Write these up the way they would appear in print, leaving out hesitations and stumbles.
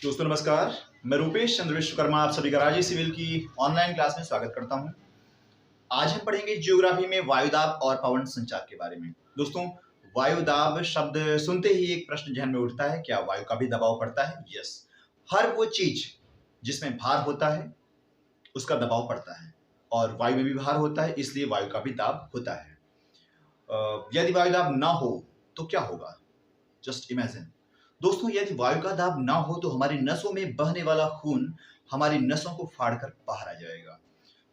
दोस्तों नमस्कार। मैं रूपेश चंद्र विश्वकर्मा आप सभी का राजीव सिविल की ऑनलाइन क्लास में स्वागत करता हूं। आज हम पढ़ेंगे जियोग्राफी में वायुदाब और पवन संचार के बारे में। दोस्तों, वायुदाब शब्द सुनते ही एक प्रश्न जहन में उठता है, क्या वायु का भी दबाव पड़ता है? यस, हर वो चीज जिसमें भार होता है उसका दबाव पड़ता है, और वायु में भी भार होता है, इसलिए वायु का भी दाब होता है। यदि वायुदाब ना हो तो क्या होगा? Just imagine. दोस्तों, यदि वायु का दाब ना हो तो हमारी नसों में बहने वाला खून हमारी नसों को फाड़कर बाहर आ जाएगा।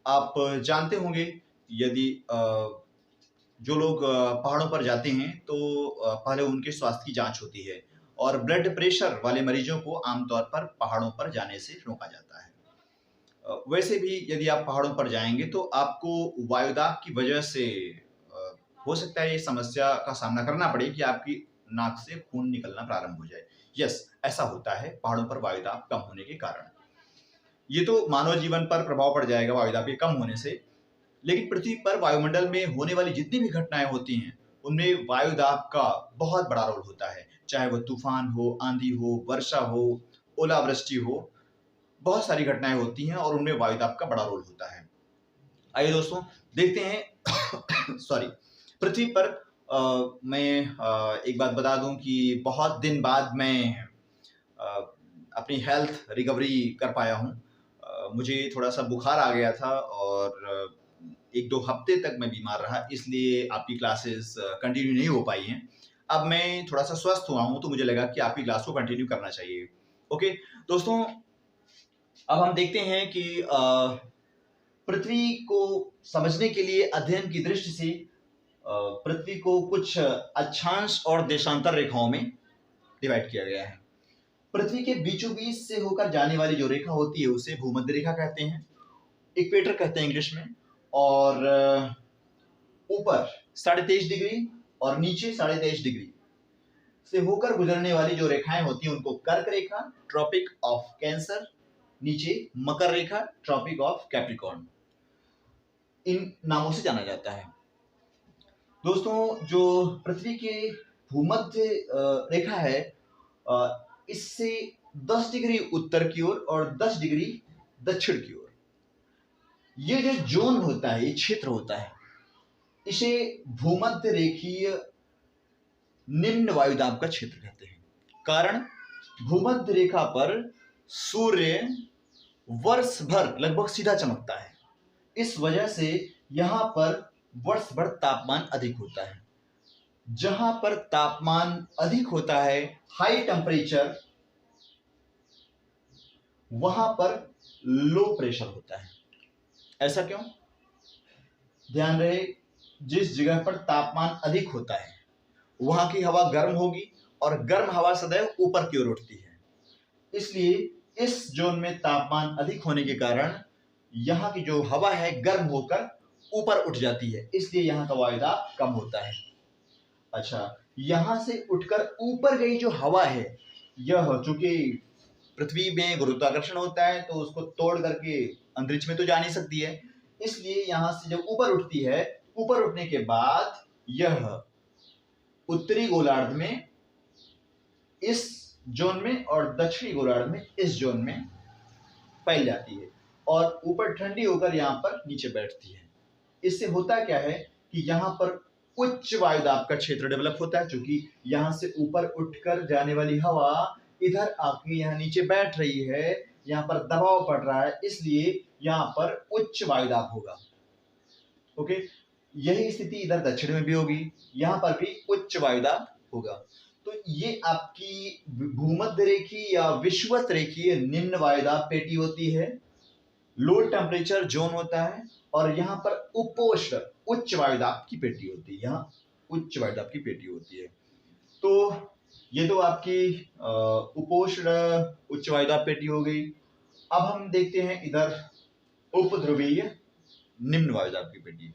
आप जानते होंगे, यदि जो लोग पहाड़ों पर जाते हैं तो पहले उनके स्वास्थ्य की जांच होती है, और ब्लड प्रेशर वाले मरीजों को आमतौर पर पहाड़ों पर जाने से रोका जाता है। वैसे भी यदि आप पहाड़ों पर जाएंगे तो आपको वायुदाब की वजह से हो सकता है ये समस्या का सामना करना पड़े कि आपकी नाक से खून निकलना प्रारंभ हो जाए। यस, ऐसा होता है पहाड़ों पर वायुदाब कम होने के कारण। ये तो मानव जीवन पर प्रभाव पड़ जाएगा वायुदाब के कम होने से, लेकिन पृथ्वी पर वायुमंडल में होने वाली जितनी भी घटनाएं होती हैं उनमें वायुदाब का बहुत बड़ा रोल होता है। चाहे वो तूफान हो, आंधी हो, वर्षा हो, ओलावृष्टि हो, बहुत सारी घटनाएं होती हैं और उनमें वायुदाब का बड़ा रोल होता है। आइए दोस्तों देखते हैं सॉरी, पृथ्वी पर मैं एक बात बता दूं कि बहुत दिन बाद मैं अपनी हेल्थ रिकवरी कर पाया हूं। मुझे थोड़ा सा बुखार आ गया था और एक दो हफ्ते तक मैं बीमार रहा, इसलिए आपकी क्लासेस कंटिन्यू नहीं हो पाई हैं। अब मैं थोड़ा सा स्वस्थ हुआ हूं तो मुझे लगा कि आपकी क्लास को कंटिन्यू करना चाहिए। ओके दोस्तों, अब हम देखते हैं कि पृथ्वी को समझने के लिए अध्ययन की दृष्टि से पृथ्वी को कुछ अक्षांश और देशांतर रेखाओं में डिवाइड किया गया है। पृथ्वी के बीचों बीच से होकर जाने वाली जो रेखा होती है उसे भूमध्य रेखा कहते हैं, इक्वेटर कहते हैं इंग्लिश में, और ऊपर 23.5 डिग्री और नीचे 23.5 डिग्री से होकर गुजरने वाली जो रेखाएं होती हैं उनको कर्क रेखा, ट्रॉपिक ऑफ कैंसर, नीचे मकर रेखा, ट्रॉपिक ऑफ कैप्रिकॉर्न, इन नामों से जाना जाता है। दोस्तों, जो पृथ्वी के भूमध्य रेखा है इससे 10 डिग्री उत्तर की ओर और 10 डिग्री दक्षिण की ओर ये जो जोन होता है, ये क्षेत्र होता है, इसे भूमध्य रेखीय निम्न वायुदाब का क्षेत्र कहते हैं। कारण, भूमध्य रेखा पर सूर्य वर्ष भर लगभग सीधा चमकता है, इस वजह से यहां पर वर्ष भर तापमान अधिक होता है। जहां पर तापमान अधिक होता है, हाई टेम्परेचर, वहां पर लो प्रेशर होता है। ऐसा क्यों? ध्यान रहे, जिस जगह पर तापमान अधिक होता है वहां की हवा गर्म होगी, और गर्म हवा सदैव ऊपर की ओर उठती है, इसलिए इस जोन में तापमान अधिक होने के कारण यहाँ की जो हवा है गर्म होकर ऊपर उठ जाती है, इसलिए यहाँ का वायुदाब कम होता है। अच्छा, यहां से उठकर ऊपर गई जो हवा है, यह चूंकि पृथ्वी में गुरुत्वाकर्षण होता है तो उसको तोड़ करके अंतरिक्ष में तो जा नहीं सकती है, इसलिए यहां से जब ऊपर उठती है, ऊपर उठने के बाद यह उत्तरी गोलार्ध में इस जोन में और दक्षिणी गोलार्ध में इस जोन में फैल जाती है, और ऊपर ठंडी होकर यहाँ पर नीचे बैठती है। इससे होता क्या है कि यहाँ पर उच्च वायुदाब का क्षेत्र डेवलप होता है, क्योंकि यहाँ से ऊपर उठकर जाने वाली हवा इधर आके यहाँ नीचे बैठ रही है, यहाँ पर दबाव पड़ रहा है, इसलिए यहाँ पर उच्च वायुदाब होगा। ओके, यही स्थिति इधर दक्षिण में भी होगी, यहाँ पर भी उच्च वायुदाब होगा। तो ये आपकी भूमध्य रेखीय या विषुवत रेखीय निम्न वायुदाब पेटी होती है, लो टेम्परेचर जोन होता है, और यहाँ पर उपोष्ण उच्च वायुदाब की पेटी होती है, यहाँ उच्च वायुदाब की पेटी होती है। तो ये तो आपकी उपोष्ण उच्च वायुदाब पेटी हो गई। अब हम देखते हैं इधर उपध्रुवीय निम्न वायुदाब की पेटी।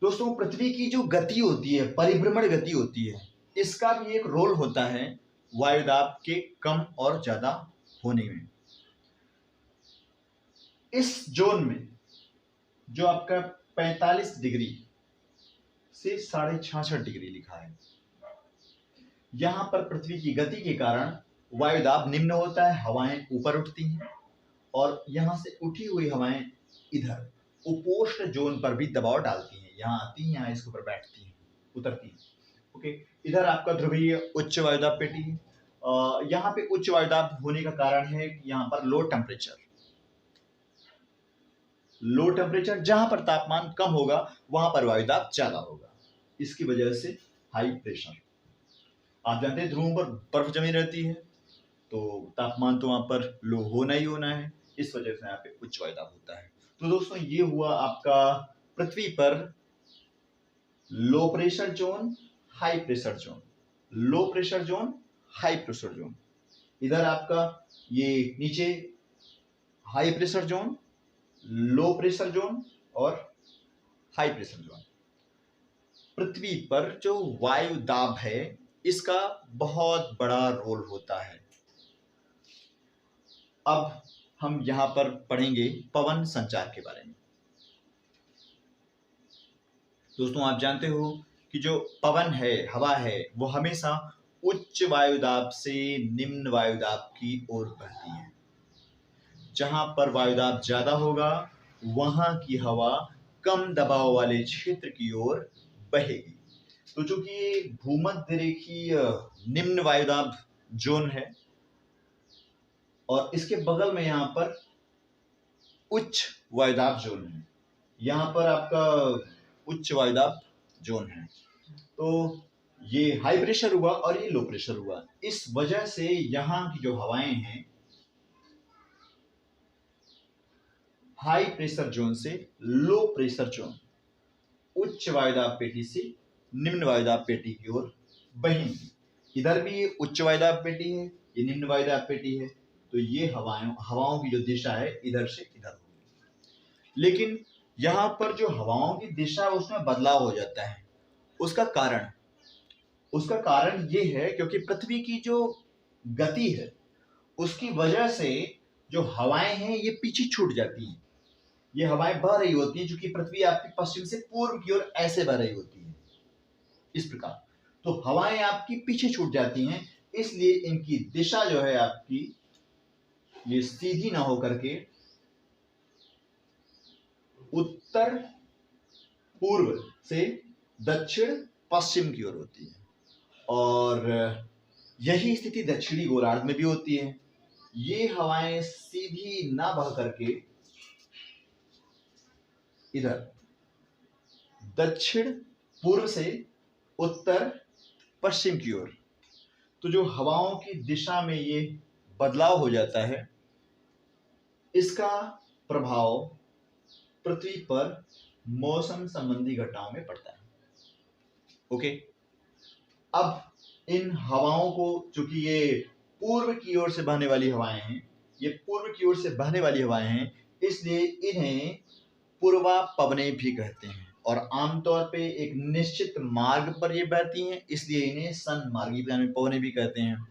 दोस्तों, पृथ्वी की जो गति होती है, परिभ्रमण गति होती है, इसका भी एक रोल होता है वायुदाब के कम और ज्यादा होने में। इस जोन में जो आपका 45 डिग्री से 66.5 डिग्री लिखा है, यहां पर पृथ्वी की गति के कारण वायुदाब निम्न होता है, हवाएं ऊपर उठती हैं और यहाँ से उठी हुई हवाएं इधर उपोष्ण जोन पर भी दबाव डालती हैं, यहाँ आती हैं, यहाँ इसके ऊपर बैठती हैं, उतरती हैं। ओके, इधर आपका ध्रुवीय उच्च वायुदाब पेटी है। यहाँ पे उच्च वायुदाब होने का कारण है कि यहाँ पर लो टेम्परेचर जहां पर तापमान कम होगा वहां पर वायुदाब ज्यादा होगा, इसकी वजह से हाई प्रेशर। आप जानते हैं ध्रुवों पर बर्फ जमी रहती है तो तापमान तो वहां पर लो होना ही होना है, इस वजह से यहाँ पे उच्च वायुदाब होता है। तो दोस्तों ये हुआ आपका पृथ्वी पर low pressure zone, high pressure zone, low pressure zone, high pressure zone. इधर आपका ये नीचे high pressure zone, low pressure zone और हाई प्रेशर जोन। पृथ्वी पर जो वायु दाब है इसका बहुत बड़ा रोल होता है। अब हम यहां पर पढ़ेंगे पवन संचार के बारे में। दोस्तों आप जानते हो कि जो पवन है, हवा है, वो हमेशा उच्च वायुदाब से निम्न वायुदाब की ओर बहती है। जहां पर वायुदाब ज्यादा होगा वहां की हवा कम दबाव वाले क्षेत्र की ओर बहेगी। तो चूंकि ये भूमध्य रेखीय निम्न वायुदाब जोन है और इसके बगल में यहाँ पर उच्च वायुदाब जोन है, यहाँ पर आपका उच्च वायुदाब जोन है, तो ये हाई प्रेशर हुआ और ये लो प्रेशर हुआ। इस वजह से यहाँ की जो हवाएं हैं हाई प्रेशर जोन से लो प्रेशर जोन, उच्च वायुदाब पेटी से निम्न वायुदाब पेटी की ओर बहेंगी। इधर भी ये उच्च वायुदाब पेटी है, ये निम्न वायुदाब पेटी है, तो ये हवाओं की जो दिशा है इधर से इधर होगी। लेकिन यहाँ पर जो हवाओं की दिशा है उसमें बदलाव हो जाता है। उसका कारण ये है क्योंकि पृथ्वी की जो गति है उसकी वजह से जो हवाएं हैं ये पीछे छूट जाती हैं। ये हवाएं बह रही होती हैं क्योंकि पृथ्वी आपकी पश्चिम से पूर्व की ओर ऐसे बह रही होती है, इस प्रकार। तो हवाएं आपकी पीछे छूट जाती हैं, इसलिए इनकी दिशा जो है आपकी ये सीधी ना होकर के उत्तर पूर्व से दक्षिण पश्चिम की ओर होती है और यही स्थिति दक्षिणी गोलार्ध में भी होती है। ये हवाएं सीधी ना बह करके इधर दक्षिण पूर्व से उत्तर पश्चिम की ओर, तो जो हवाओं की दिशा में ये बदलाव हो जाता है इसका प्रभाव पृथ्वी पर मौसम संबंधी घटनाओं में पड़ता है। ओके, अब इन हवाओं को, चूंकि ये पूर्व की ओर से बहने वाली हवाएं हैं, ये पूर्व की ओर से बहने वाली हवाएं हैं, इसलिए इन्हें पूर्वा पवने भी कहते हैं और आमतौर पे एक निश्चित मार्ग पर ये बहती हैं, इसलिए इन्हें सन्मार्गी पवने भी कहते हैं।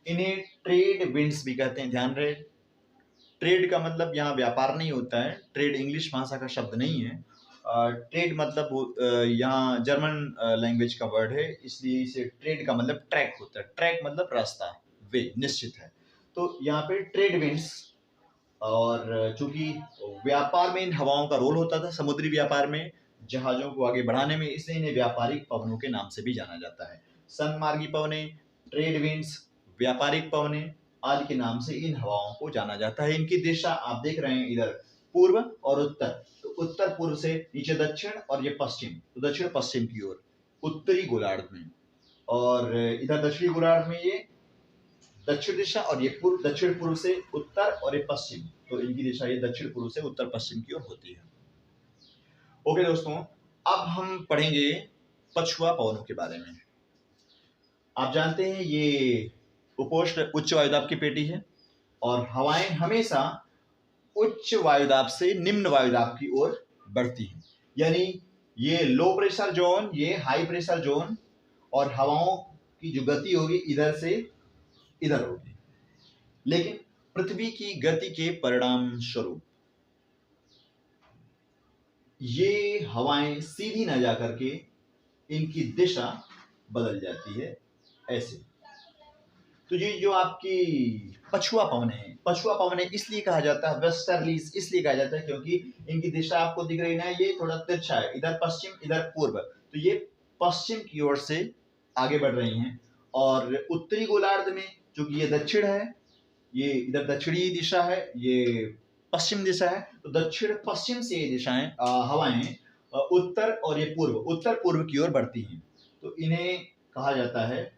इन्हें ट्रेड विंड्स भी कहते हैं। ध्यान रहे, ट्रेड का मतलब यहाँ व्यापार नहीं होता है, ट्रेड इंग्लिश भाषा का शब्द नहीं है। ट्रेड मतलब यहाँ जर्मन लैंग्वेज का वर्ड है, इसलिए इसे ट्रेड का मतलब ट्रैक होता है। ट्रैक मतलब रास्ता, वे निश्चित है। तो यहाँ पे ट्रेड विंड्स, और चूंकि व्यापार में इन हवाओं का रोल होता था, समुद्री व्यापार में जहाजों को आगे बढ़ाने में, इसलिए इन्हें व्यापारिक पवनों के नाम से भी जाना जाता है। सन्मार्गी पवने, ट्रेड विंड्स, व्यापारिक पवने आदि के नाम से इन हवाओं को जाना जाता है। इनकी दिशा आप देख रहे हैं, इधर पूर्व और उत्तर, तो उत्तर पूर्व से नीचे दक्षिण और ये पश्चिम, तो दक्षिण पश्चिम की ओर उत्तरी गोलार्ध में, और इधर दक्षिणी गोलार्ध में ये दक्षिण दिशा और ये पूर्व, दक्षिण पूर्व से उत्तर और ये पश्चिम, तो इनकी दिशा ये दक्षिण पूर्व से उत्तर पश्चिम की ओर होती है। ओके दोस्तों, अब हम पढ़ेंगे पछुआ पवनों के बारे में। आप जानते हैं ये उपोष्ण उच्च वायुदाब की पेटी है और हवाएं हमेशा उच्च वायुदाब से निम्न वायुदाब की ओर बढ़ती हैं, यानी ये लो प्रेशर जोन, ये हाई प्रेशर जोन, और हवाओं की जो गति होगी इधर से इधर होगी। लेकिन पृथ्वी की गति के परिणाम स्वरूप ये हवाएं सीधी न जाकर के इनकी दिशा बदल जाती है ऐसे। तो ये जो आपकी पछुआ पवने हैं, पछुआ पवने इसलिए कहा जाता है, वेस्टर्लीज इसलिए कहा जाता है क्योंकि इनकी दिशा आपको दिख रही ना, ये थोड़ा तिरछा है, इधर पश्चिम इधर पूर्व, तो ये पश्चिम की ओर से आगे बढ़ रही हैं। और उत्तरी गोलार्ध में जो कि ये दक्षिण है, ये इधर दक्षिणी दिशा है, ये पश्चिम दिशा है, तो दक्षिण पश्चिम से ये दिशाएं हवाएं उत्तर और ये पूर्व, उत्तर पूर्व की ओर बढ़ती हैं, तो इन्हें कहा जाता है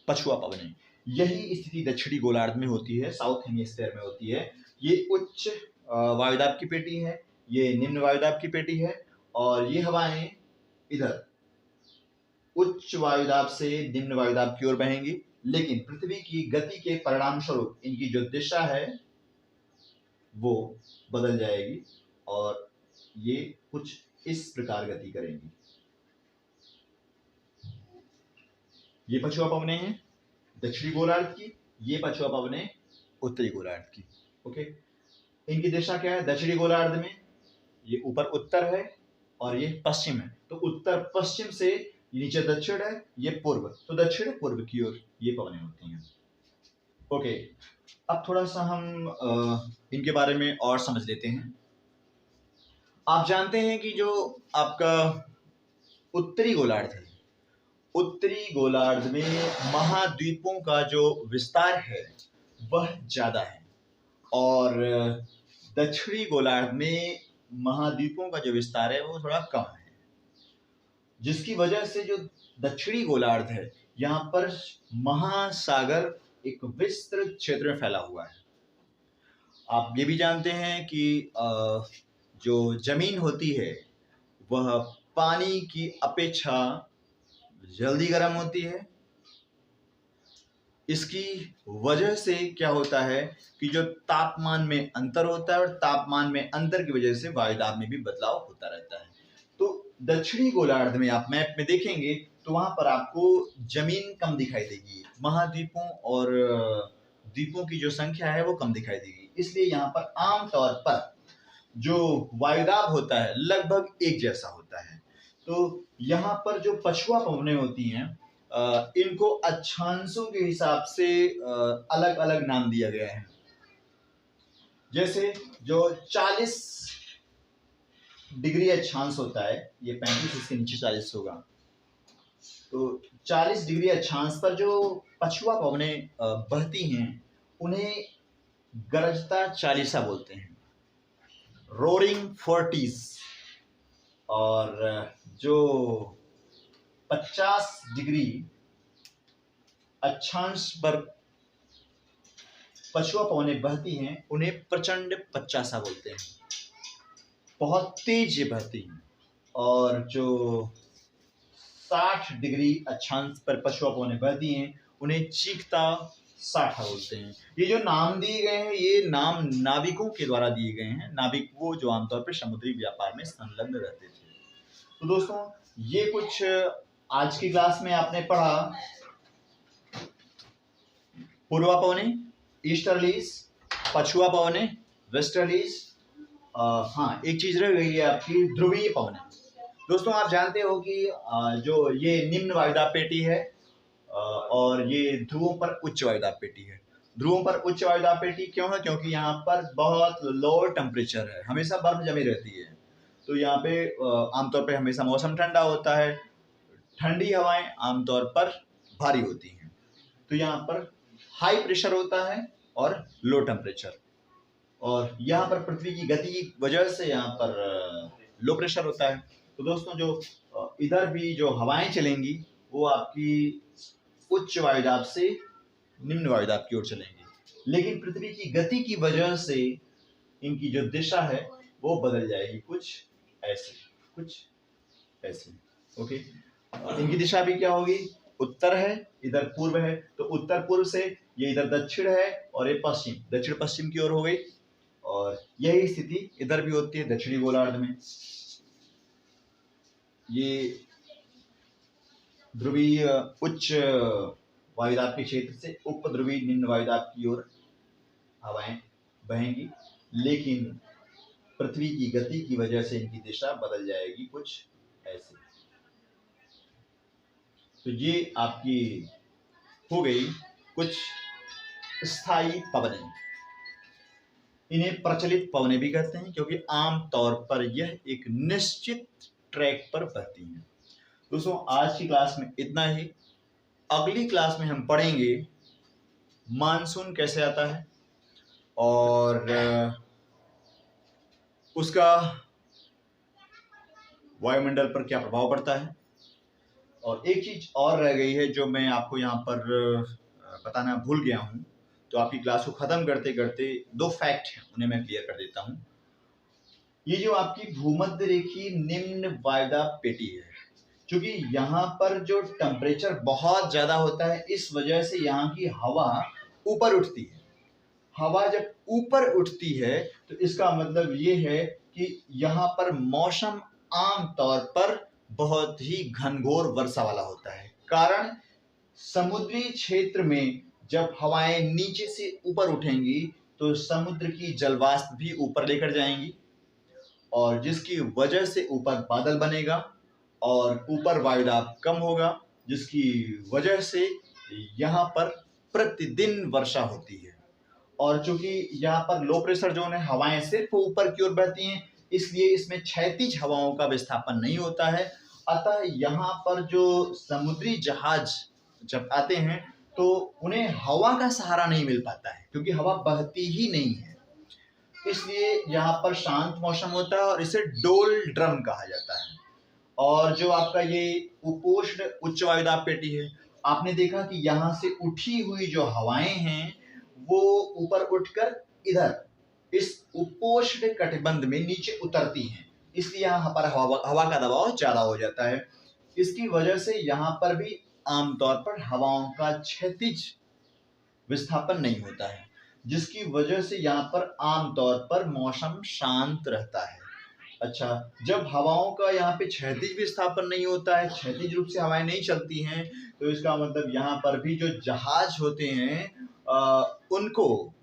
पछुआ पवने। यही स्थिति दक्षिणी गोलार्ध में होती है, साउथ हेमिस्फीयर में होती है। ये उच्च वायुदाब की पेटी है, ये निम्न वायुदाब की पेटी है, और ये हवाएं इधर उच्च वायुदाब से निम्न वायुदाब की ओर बहेंगी, लेकिन पृथ्वी की गति के परिणाम स्वरूप इनकी जो दिशा है वो बदल जाएगी और ये कुछ इस प्रकार गति करेंगी। ये पछुआ पवने हैं दक्षिणी गोलार्ध की, ये पछुआ पवने उत्तरी गोलार्ध की। ओके, इनकी दिशा क्या है? दक्षिणी गोलार्ध में ये ऊपर उत्तर है और ये पश्चिम है, तो उत्तर पश्चिम से नीचे दक्षिण है, ये पूर्व, तो दक्षिण पूर्व की ओर ये पवनें होती हैं। ओके, अब थोड़ा सा हम इनके बारे में और समझ लेते हैं। आप जानते हैं कि जो आपका उत्तरी गोलार्ध है, उत्तरी गोलार्ध में महाद्वीपों का जो विस्तार है वह ज्यादा है, और दक्षिणी गोलार्ध में महाद्वीपों का जो विस्तार है वो थोड़ा कम है, जिसकी वजह से जो दक्षिणी गोलार्ध है यहाँ पर महासागर एक विस्तृत क्षेत्र में फैला हुआ है। आप ये भी जानते हैं कि जो जमीन होती है वह पानी की अपेक्षा जल्दी गर्म होती है। इसकी वजह से क्या होता है कि जो तापमान में अंतर होता है, और तापमान में अंतर की वजह से वायुदाब में भी बदलाव होता रहता है। तो दक्षिणी गोलार्ध में आप मैप में देखेंगे तो वहां पर आपको जमीन कम दिखाई देगी, महाद्वीपों और द्वीपों की जो संख्या है वो कम दिखाई देगी, इसलिए यहाँ पर आमतौर पर जो वायुदाब होता है लगभग एक जैसा होता है। तो यहाँ पर जो पछुआ पवनें होती हैं इनको अक्षांशों के हिसाब से अलग अलग नाम दिया गया है। जैसे जो 40 डिग्री अक्षांश होता है, ये 35 इसके नीचे 40 होगा, तो 40 डिग्री अक्षांश पर जो पछुआ पवनें बहती हैं उन्हें गरजता चालीसा बोलते हैं, रोरिंग 40s। और जो 50 डिग्री अक्षांश पर पछुआ पवनें बहती हैं उन्हें प्रचंड 50 बोलते हैं, बहुत तेज ये बहती हैं। और जो 60 डिग्री अक्षांश पर पछुआ पवनें बहती हैं उन्हें चीखता 60 बोलते हैं। ये जो नाम दिए गए हैं ये नाम नाविकों के द्वारा दिए गए हैं, नाविक वो जो आमतौर पर समुद्री व्यापार में संलग्न रहते थे। तो दोस्तों ये कुछ आज की क्लास में आपने पढ़ा, पूर्वा पवने, ईस्टर्लीज, पछुआ पवने, वेस्टर्लीज। हाँ, एक चीज रह गई है आपकी, ध्रुवीय पवने। दोस्तों आप जानते हो कि जो ये निम्न वायुदाब पेटी है और ये ध्रुवों पर उच्च वायुदाब पेटी है। ध्रुवों पर उच्च वायुदाब पेटी क्यों है? क्योंकि यहाँ पर बहुत लोअर टेम्परेचर है, हमेशा बर्फ जमी रहती है, तो यहाँ पे आमतौर पे हमेशा मौसम ठंडा होता है, ठंडी हवाएं आमतौर पर भारी होती हैं, तो यहाँ पर हाई प्रेशर होता है और लो टेम्परेचर, और यहाँ पर पृथ्वी की गति की वजह से यहाँ पर लो प्रेशर होता है। तो दोस्तों जो इधर भी जो हवाएं चलेंगी वो आपकी उच्च वायुदाब से निम्न वायुदाब की ओर चलेंगी, लेकिन पृथ्वी की गति की वजह से इनकी जो दिशा है वो बदल जाएगी, कुछ ऐसे कुछ ऐसे। ओके, इनकी दिशा भी क्या होगी? उत्तर है, इधर पूर्व है, तो उत्तर पूर्व से ये इधर दक्षिण है और ये पश्चिम, दक्षिण पश्चिम की ओर हो गई। और यही स्थिति इधर भी होती है दक्षिणी गोलार्ध में। ये ध्रुवीय उच्च वायुदाब के क्षेत्र से उपध्रुवीय निम्न वायुदाब की ओर हवाएं बहेंगी, लेकिन पृथ्वी की गति की वजह से इनकी दिशा बदल जाएगी, कुछ ऐसे। तो ये आपकी हो गई कुछ स्थायी पवनें, इन्हें प्रचलित पवनें भी कहते हैं क्योंकि आम तौर पर यह एक निश्चित ट्रैक पर बहती हैं। दोस्तों आज की क्लास में इतना ही। अगली क्लास में हम पढ़ेंगे मानसून कैसे आता है और उसका वायुमंडल पर क्या प्रभाव पड़ता है। और एक चीज और रह गई है जो मैं आपको यहाँ पर बताना भूल गया हूँ, तो आपकी क्लास को खत्म करते करते दो फैक्ट हैं उन्हें मैं क्लियर कर देता हूँ। ये जो आपकी भूमध्य रेखीय निम्न वायुदाब पेटी है, क्योंकि यहाँ पर जो टेम्परेचर बहुत ज्यादा होता है इस वजह से यहाँ की हवा ऊपर उठती है। हवा जब ऊपर उठती है तो इसका मतलब ये है कि यहाँ पर मौसम आम तौर पर बहुत ही घनघोर वर्षा वाला होता है। कारण समुद्री क्षेत्र में जब हवाएं नीचे से ऊपर उठेंगी तो समुद्र की जलवाष्प भी ऊपर लेकर जाएंगी और जिसकी वजह से ऊपर बादल बनेगा और ऊपर वायुदाब कम होगा, जिसकी वजह से यहाँ पर प्रतिदिन वर्षा होती है। और चूंकि यहाँ पर लो प्रेशर जोन है, हवाएं सिर्फ ऊपर की ओर बहती हैं, इसलिए इसमें क्षैतिज हवाओं का विस्थापन नहीं होता है। अतः यहाँ पर जो समुद्री जहाज जब आते हैं तो उन्हें हवा का सहारा नहीं मिल पाता है क्योंकि हवा बहती ही नहीं है। इसलिए यहाँ पर शांत मौसम होता है और इसे डोल ड्रम कहा जाता है। और जो आपका ये उपोष्ण उच्च वायुदाब पेटी है, आपने देखा कि यहाँ से उठी हुई जो हवाएं हैं वो ऊपर उठकर इधर इस उपोष्ण कटिबंध में नीचे उतरती हैं, इसलिए यहाँ पर हवा का दबाव ज्यादा हो जाता है। इसकी वजह से यहाँ पर भी आमतौर पर हवाओं का क्षैतिज विस्थापन नहीं होता है, जिसकी वजह से यहाँ पर आमतौर पर मौसम शांत रहता है। अच्छा, जब हवाओं का यहाँ पे क्षैतिज विस्थापन नहीं होता है, क्षैतिज रूप से हवाएं नहीं चलती हैं, तो इसका मतलब यहाँ पर भी जो जहाज होते हैं उनको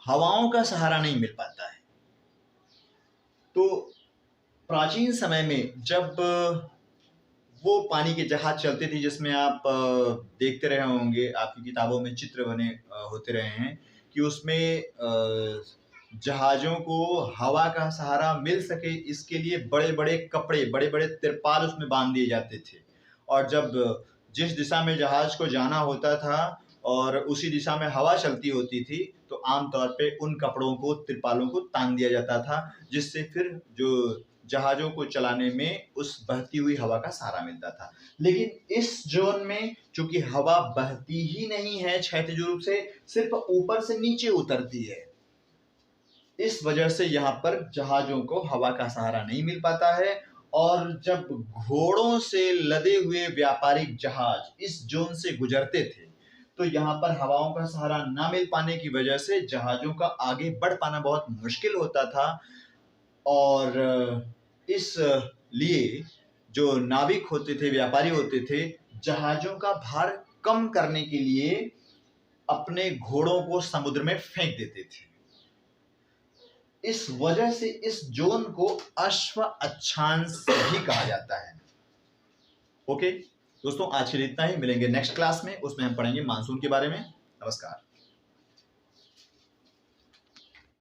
हवाओं का सहारा नहीं मिल पाता है। तो प्राचीन समय में जब वो पानी के जहाज चलते थे जिसमें आप देखते रहे होंगे, आपकी किताबों में चित्र बने होते रहे हैं कि उसमें जहाजों को हवा का सहारा मिल सके इसके लिए बड़े बड़े कपड़े, बड़े बड़े तिरपाल उसमें बांध दिए जाते थे। और जब जिस दिशा में जहाज को जाना होता था और उसी दिशा में हवा चलती होती थी तो आमतौर पे उन कपड़ों को, तिरपालों को तान दिया जाता था, जिससे फिर जो जहाजों को चलाने में उस बहती हुई हवा का सहारा मिलता था। लेकिन इस जोन में चूंकि हवा बहती ही नहीं है क्षैतिज रूप से, सिर्फ ऊपर से नीचे उतरती है, इस वजह से यहाँ पर जहाजों को हवा का सहारा नहीं मिल पाता है। और जब घोड़ों से लदे हुए व्यापारिक जहाज इस जोन से गुजरते थे तो यहाँ पर हवाओं का सहारा ना मिल पाने की वजह से जहाजों का आगे बढ़ पाना बहुत मुश्किल होता था। और इस लिए जो नाविक होते थे, व्यापारी होते थे, जहाजों का भार कम करने के लिए अपने घोड़ों को समुद्र में फेंक देते थे। इस वजह से इस जोन को अश्व अक्षांश भी कहा जाता है। ओके दोस्तों, आज के लिए इतना ही। मिलेंगे नेक्स्ट क्लास में, उसमें हम पढ़ेंगे मानसून के बारे में। नमस्कार।